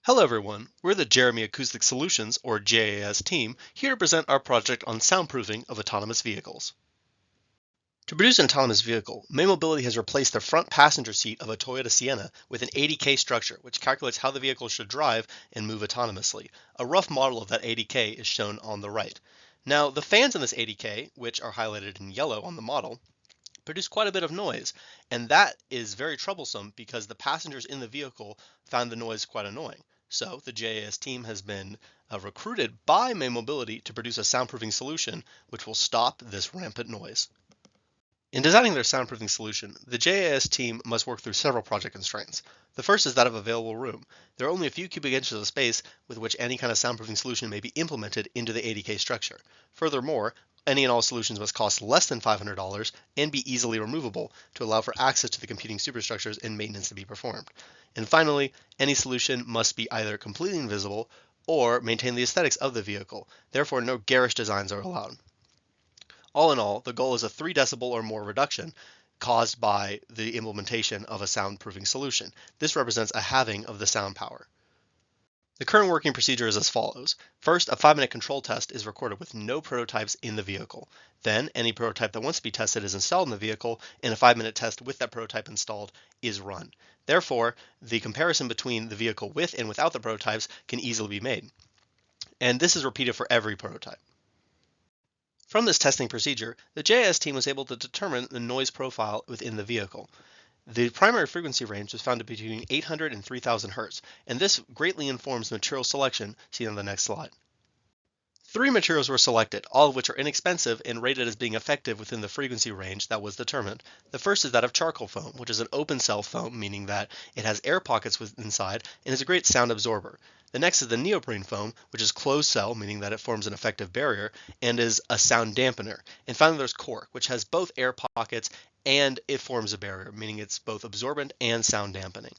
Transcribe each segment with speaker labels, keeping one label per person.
Speaker 1: Hello everyone, we're the Jeremy Acoustic Solutions, or JAS team, here to present our project on soundproofing of autonomous vehicles. To produce an autonomous vehicle, May Mobility has replaced the front passenger seat of a Toyota Sienna with an 80K structure, which calculates how the vehicle should drive and move autonomously. A rough model of that 80K is shown on the right. Now, the fans in this 80K, which are highlighted in yellow on the model, produce quite a bit of noise, and that is very troublesome because the passengers in the vehicle found the noise quite annoying. So the JAS team has been recruited by May Mobility to produce a soundproofing solution which will stop this rampant noise. In designing their soundproofing solution, the JAS team must work through several project constraints. The first is that of available room. There are only a few cubic inches of space with which any kind of soundproofing solution may be implemented into the 80K structure. Furthermore, any and all solutions must cost less than $500 and be easily removable to allow for access to the computing superstructures and maintenance to be performed. And finally, any solution must be either completely invisible or maintain the aesthetics of the vehicle. Therefore, no garish designs are allowed. All in all, the goal is a 3 decibel or more reduction caused by the implementation of a soundproofing solution. This represents a halving of the sound power. The current working procedure is as follows. First, a 5-minute control test is recorded with no prototypes in the vehicle. Then, any prototype that wants to be tested is installed in the vehicle, and a 5-minute test with that prototype installed is run. Therefore, the comparison between the vehicle with and without the prototypes can easily be made. And this is repeated for every prototype. From this testing procedure, the JAS team was able to determine the noise profile within the vehicle. The primary frequency range was found to be between 800 and 3000 Hz, and this greatly informs material selection seen on the next slide. 3 materials were selected, all of which are inexpensive and rated as being effective within the frequency range that was determined. The first is that of charcoal foam, which is an open cell foam, meaning that it has air pockets inside and is a great sound absorber. The next is the neoprene foam, which is closed cell, meaning that it forms an effective barrier and is a sound dampener. And finally, there's cork, which has both air pockets and it forms a barrier, meaning it's both absorbent and sound dampening.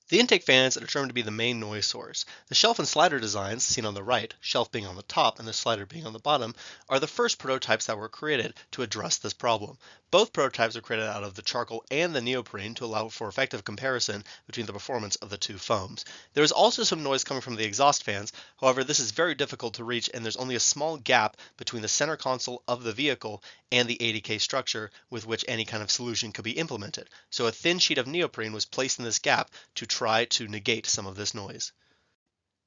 Speaker 1: The intake fans are determined to be the main noise source. The shelf and slider designs, seen on the right, shelf being on the top and the slider being on the bottom, are the first prototypes that were created to address this problem. Both prototypes are created out of the charcoal and the neoprene to allow for effective comparison between the performance of the two foams. There is also some noise coming from the exhaust fans, however this is very difficult to reach and there's only a small gap between the center console of the vehicle and the 80K structure with which any kind of solution could be implemented. So a thin sheet of neoprene was placed in this gap to try to negate some of this noise.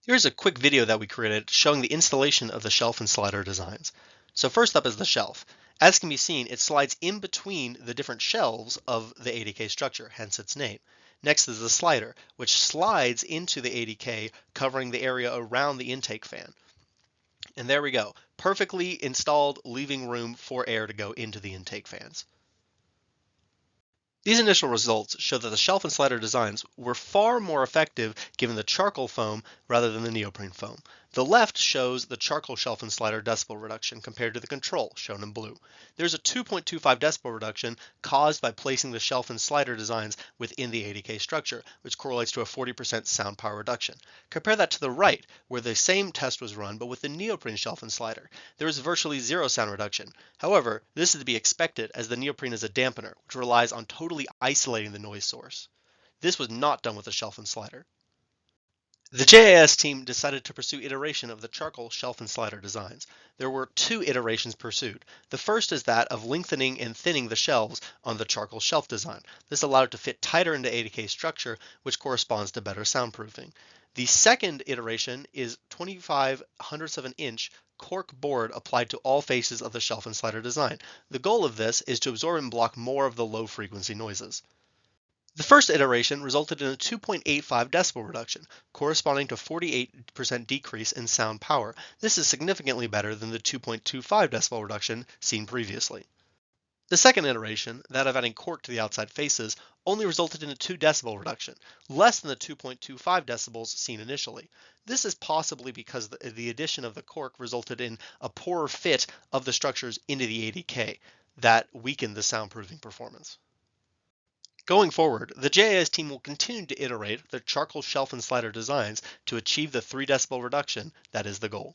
Speaker 1: Here's a quick video that we created showing the installation of the shelf and slider designs. So first up is the shelf. As can be seen, it slides in between the different shelves of the 80K structure, hence its name. Next is the slider, which slides into the 80K, covering the area around the intake fan. And there we go, perfectly installed, leaving room for air to go into the intake fans. These initial results show that the shelf and slider designs were far more effective given the charcoal foam rather than the neoprene foam. The left shows the charcoal shelf and slider decibel reduction compared to the control, shown in blue. There's a 2.25 decibel reduction caused by placing the shelf and slider designs within the 80K structure, which correlates to a 40% sound power reduction. Compare that to the right, where the same test was run, but with the neoprene shelf and slider. There is virtually zero sound reduction. However, this is to be expected as the neoprene is a dampener, which relies on totally isolating the noise source. This was not done with the shelf and slider. The JAS team decided to pursue iteration of the charcoal shelf and slider designs. There were 2 iterations pursued. The first is that of lengthening and thinning the shelves on the charcoal shelf design. This allowed it to fit tighter into 80K structure, which corresponds to better soundproofing. The second iteration is 25/100 of an inch cork board applied to all faces of the shelf and slider design. The goal of this is to absorb and block more of the low frequency noises. The first iteration resulted in a 2.85 decibel reduction, corresponding to 48% decrease in sound power. This is significantly better than the 2.25 decibel reduction seen previously. The second iteration, that of adding cork to the outside faces, only resulted in a 2 decibel reduction, less than the 2.25 decibels seen initially. This is possibly because the addition of the cork resulted in a poorer fit of the structures into the 80K that weakened the soundproofing performance. Going forward, the JAS team will continue to iterate the charcoal shelf and slider designs to achieve the 3 decibel reduction that is the goal.